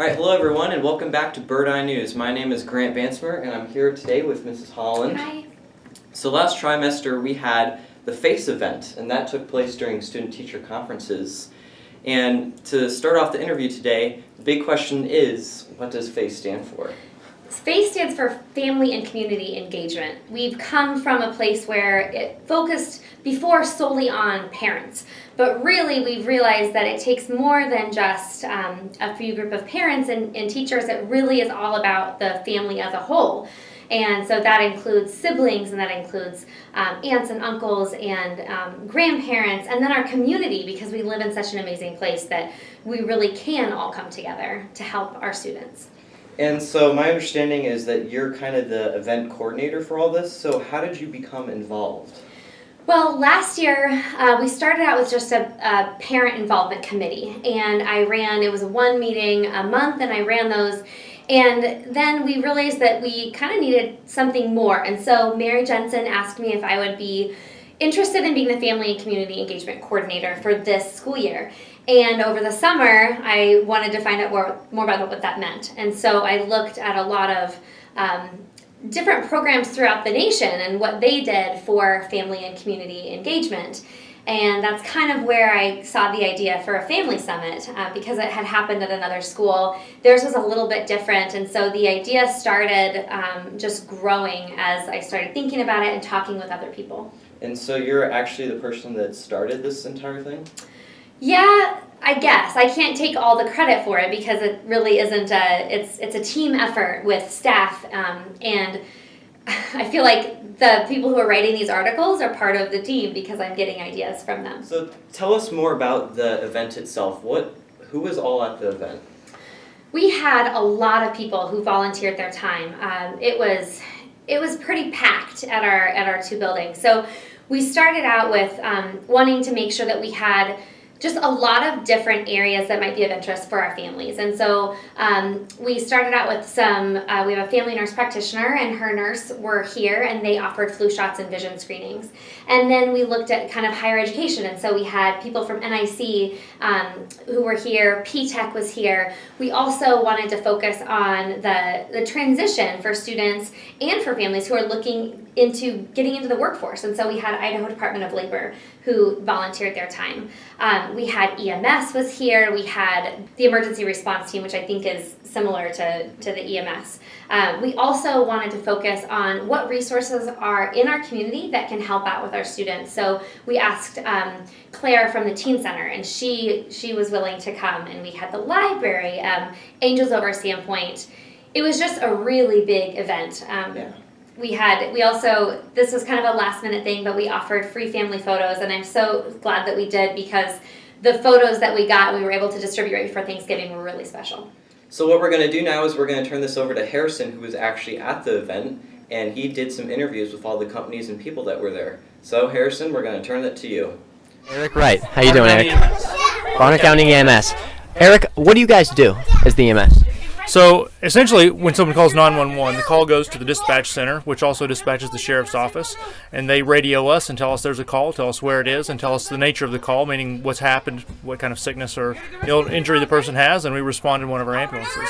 All right, hello everyone, and welcome back to Bird Eye News. My name is Grant Bansmer, and I'm here today with Mrs. Holland. Hi. So last trimester we had the FACE event, and that took place during student-teacher conferences. And to start off the interview today, the big question is, what does FACE stand for? FACE stands for Family and Community Engagement. We've come from a place where it focused before solely on parents, but really we've realized that it takes more than just a few group of parents and teachers. It really is all about the family as a whole. And so that includes siblings, and that includes aunts and uncles and grandparents, and then our community, because we live in such an amazing place that we really can all come together to help our students. And so my understanding is that you're kind of the event coordinator for all this, so how did you become involved? Well, last year we started out with just a parent involvement committee, and it was one meeting a month, and I ran those. And then we realized that we kind of needed something more, and so Mary Jensen asked me if I would be interested in being the Family and Community Engagement Coordinator for this school year. And over the summer, I wanted to find out more about what that meant. And so I looked at a lot of different programs throughout the nation and what they did for family and community engagement. And that's kind of where I saw the idea for a family summit because it had happened at another school. Theirs was a little bit different, and so the idea started just growing as I started thinking about it and talking with other people. And so you're actually the person that started this entire thing? Yeah, I guess. I can't take all the credit for it because it really isn't it's a team effort with staff, and I feel like the people who are writing these articles are part of the team because I'm getting ideas from them. So tell us more about the event itself. Who was all at the event? We had a lot of people who volunteered their time. It was pretty packed at our two buildings. So we started out with wanting to make sure that we had just a lot of different areas that might be of interest for our families. And so we started out with we have a family nurse practitioner, and her nurse were here, and they offered flu shots and vision screenings. And then we looked at kind of higher education, and so we had people from NIC who were here, P-TECH was here. We also wanted to focus on the transition for students and for families who are looking into getting into the workforce. And so we had Idaho Department of Labor who volunteered their time. We had EMS was here. We had the emergency response team, which I think is similar to the EMS. We also wanted to focus on what resources are in our community that can help out with our students. So we asked Claire from the Teen Center, and she was willing to come. And we had the library, Angels Over Sandpoint. It was just a really big event. Yeah. This was kind of a last minute thing, but we offered free family photos, and I'm so glad that we did because the photos that we got, we were able to distribute right before Thanksgiving, were really special. So what we're going to do now is we're going to turn this over to Harrison, who was actually at the event, and he did some interviews with all the companies and people that were there. So Harrison, we're going to turn it to you. Eric Wright, how you doing, Eric? Bonner County EMS. Eric, what do you guys do as the EMS? So essentially, when someone calls 911, the call goes to the dispatch center, which also dispatches the sheriff's office, and they radio us and tell us there's a call, tell us where it is, and tell us the nature of the call, meaning what's happened, what kind of sickness or injury the person has, and we respond in one of our ambulances.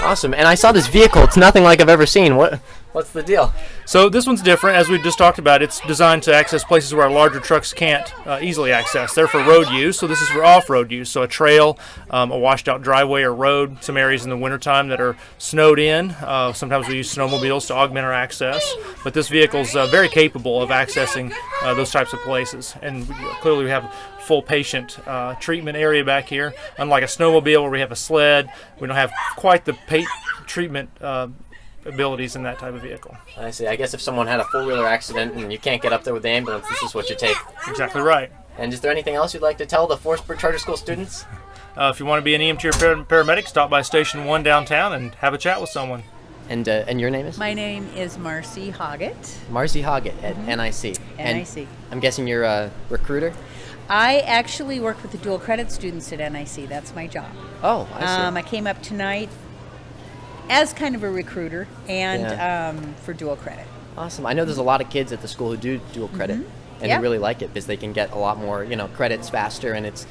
Awesome. And I saw this vehicle. It's nothing like I've ever seen. What's the deal? So this one's different. As we just talked about, it's designed to access places where our larger trucks can't easily access. They're for road use, so this is for off-road use. So a trail, a washed-out driveway or road, some areas in the wintertime that are snowed in. Sometimes we use snowmobiles to augment our access. But this vehicle's very capable of accessing those types of places. And clearly we have full patient treatment area back here. Unlike a snowmobile where we have a sled, we don't have quite the treatment abilities in that type of vehicle. I see. I guess if someone had a four-wheeler accident and you can't get up there with the ambulance, this is what you take. Exactly right. And is there anything else you'd like to tell the Forestburg Charter School students? If you want to be an EMT or paramedic, stop by Station 1 downtown and have a chat with someone. And your name is? My name is Marcy Hoggett. Marcy Hoggett at NIC. NIC. I'm guessing you're a recruiter? I actually work with the dual credit students at NIC. That's my job. Oh, I see. I came up tonight as kind of a recruiter and for dual credit. Awesome. I know there's a lot of kids at the school who do dual credit. and Yeah. they really like it because they can get a lot more, credits faster, and it's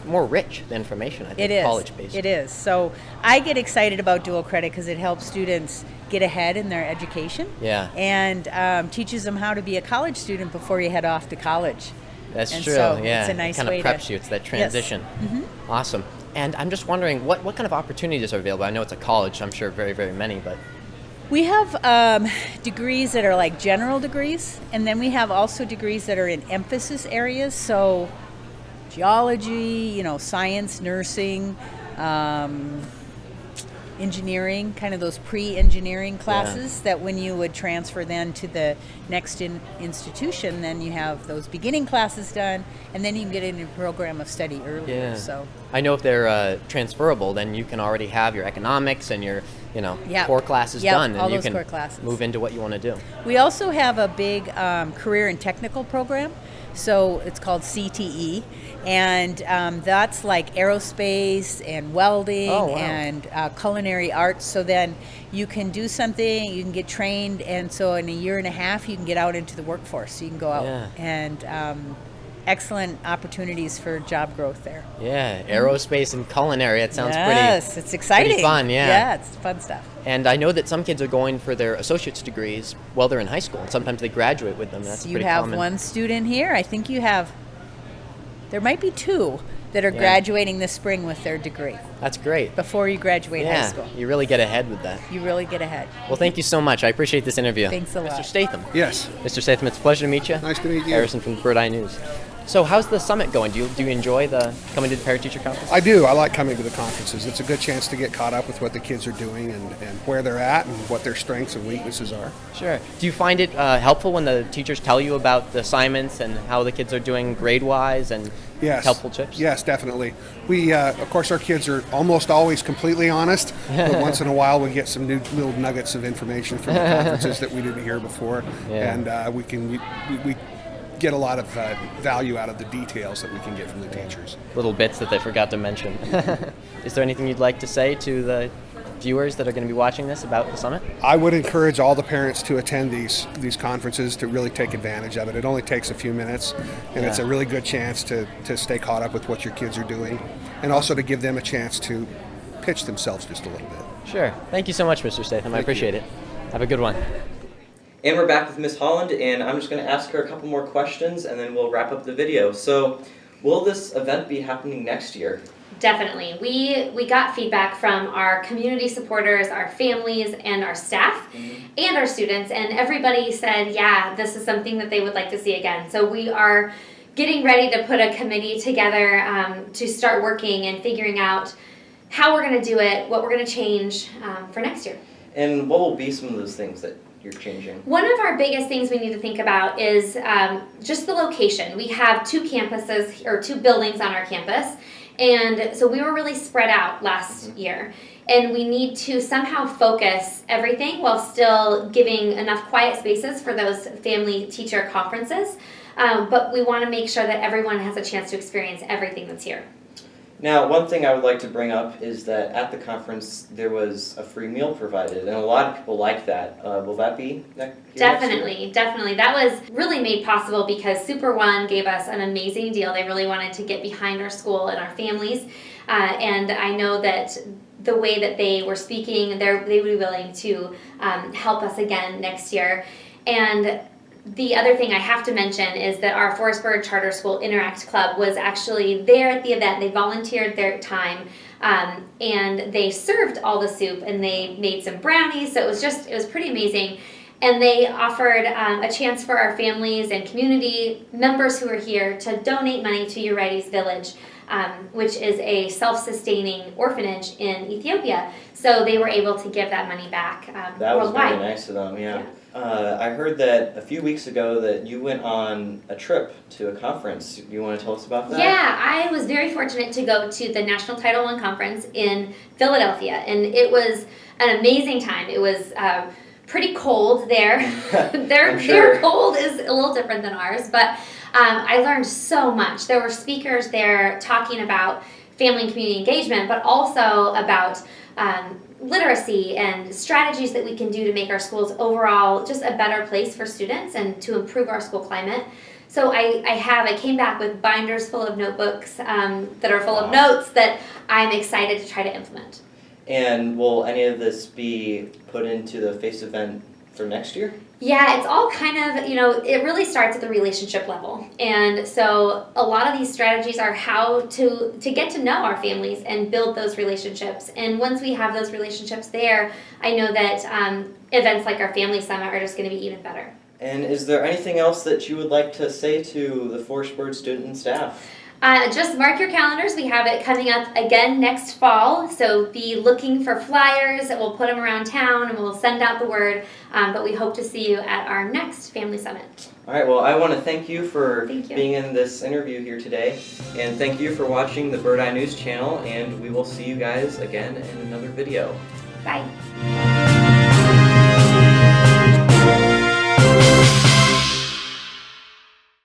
more rich, the information, I think, It is. college-based. It is. So I get excited about dual credit because it helps students get ahead in their education. Yeah. And teaches them how to be a college student before you head off to college. That's And true, so yeah. it's a nice it kind way of to- preps you. It's that transition. Awesome. And I'm just wondering, what kind of opportunities are available? I know it's a college, so I'm sure very, very many, but... We have degrees that are like general degrees, and then we have also degrees that are in emphasis areas. So geology, science, nursing, engineering, kind of those pre-engineering classes that when you would transfer then to the next institution, then you have those beginning classes done, and then you can get into a program of study earlier. Yeah. So I know if they're transferable, then you can already have your economics and your, Yep. core classes Yep, done, all and you those can core classes. move into what you want to do. we also have a big career and technical program. So it's called CTE, and that's like aerospace and welding Oh, wow. and culinary arts. So then you can do something, you can get trained, and so in a year and a half you can get out into the workforce. So you can go out Yeah. and excellent opportunities for job growth there. Yeah, aerospace and culinary, it sounds Yes, it's exciting. fun, yeah. Yeah, it's fun stuff. And I know that some kids are going for their associate's degrees while they're in high school, and sometimes they graduate with them. That's You pretty have common. one student here. I think you have, there might be two that are Yeah. graduating this spring with their degree. That's great. Before you graduate high Yeah, school. you really get ahead with that. You really get ahead. Well, thank you so much. I appreciate this interview. Thanks a lot. Mr. Statham. Yes. Mr. Statham, it's a pleasure to meet you. Nice to meet you. Harrison from Bird Eye News. So how's the summit going? Do you enjoy coming to the Parent Teacher Conference? I do. I like coming to the conferences. It's a good chance to get caught up with what the kids are doing and where they're at and what their strengths and weaknesses are. Sure. Do you find it helpful when the teachers tell you about the assignments and how the kids are doing grade-wise and Yes. helpful tips? Yes, definitely. We, of course, our kids are almost always completely honest, but once in a while we get some new little nuggets of information from the conferences that we didn't hear before, Yeah. and we get a lot of value out of the details that we can get from the teachers. Little bits that they forgot to mention. Is there anything you'd like to say to the viewers that are going to be watching this about the summit? I would encourage all the parents to attend these conferences to really take advantage of it. It only takes a few minutes, and it's a really good chance to stay caught up with what your kids are doing, and also to give them a chance to pitch themselves just a little bit. Sure. Thank you so much, Mr. Statham. I appreciate it. Have a good one. And we're back with Miss Holland, and I'm just going to ask her a couple more questions, and then we'll wrap up the video. So, will this event be happening next year? Definitely. We got feedback from our community supporters, our families, and our staff, and our students, and everybody said, yeah, this is something that they would like to see again. So we are getting ready to put a committee together to start working and figuring out how we're going to do it, what we're going to change for next year. And what will be some of those things that you're changing? One of our biggest things we need to think about is just the location. We have two campuses, or two buildings on our campus, and so we were really spread out last year. And we need to somehow focus everything while still giving enough quiet spaces for those family teacher conferences. But we want to make sure that everyone has a chance to experience everything that's here. Now, one thing I would like to bring up is that at the conference there was a free meal provided, and a lot of people like that. Will that be next year? Definitely. That was really made possible because Super One gave us an amazing deal. They really wanted to get behind our school and our families, and I know that the way that they were speaking, they would be willing to help us again next year. And the other thing I have to mention is that our Forestburg Charter School Interact Club was actually there at the event. They volunteered their time, and they served all the soup, and they made some brownies, so it was pretty amazing. And they offered a chance for our families and community members who are here to donate money to Eurydice Village, which is a self-sustaining orphanage in Ethiopia. So they were able to give that money back That was worldwide. very nice of them, yeah. I heard that a few weeks ago that you went on a trip to a conference. You want to tell us about that? Yeah, I was very fortunate to go to the National Title I Conference in Philadelphia, and it was an amazing time. It was pretty cold there. Their cold is a little different than ours, but I learned so much. There were speakers there talking about family and community engagement, but also about literacy and strategies that we can do to make our schools overall just a better place for students and to improve our school climate. So I came back with binders full of notebooks that are full of notes that I'm excited to try to implement. And will any of this be put into the FACE event for next year? Yeah, it's all kind of, it really starts at the relationship level. And so a lot of these strategies are how to get to know our families and build those relationships. And once we have those relationships there, I know that events like our Family Summit are just going to be even better. And is there anything else that you would like to say to the Forest Bird student and staff? Just mark your calendars. We have it coming up again next fall. So be looking for flyers. We'll put them around town and we'll send out the word. But we hope to see you at our next Family Summit. All right, well, I want to thank you for being in this interview here today. And thank you for watching the Bird Eye News channel. And we will see you guys again in another video. Bye.